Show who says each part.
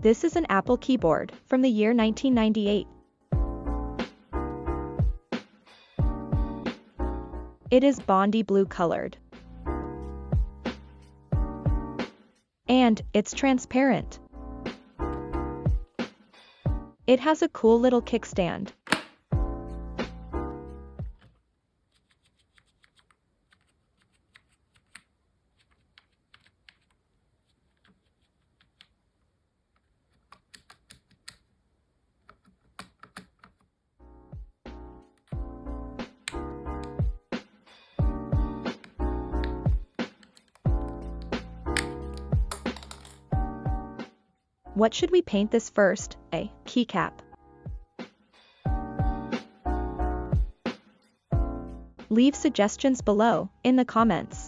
Speaker 1: This is an Apple keyboard from the year 1998. It is Bondi blue colored. And it's transparent. It has a cool little kickstand. What should we paint this first? A. Keycap. Leave suggestions below in the comments.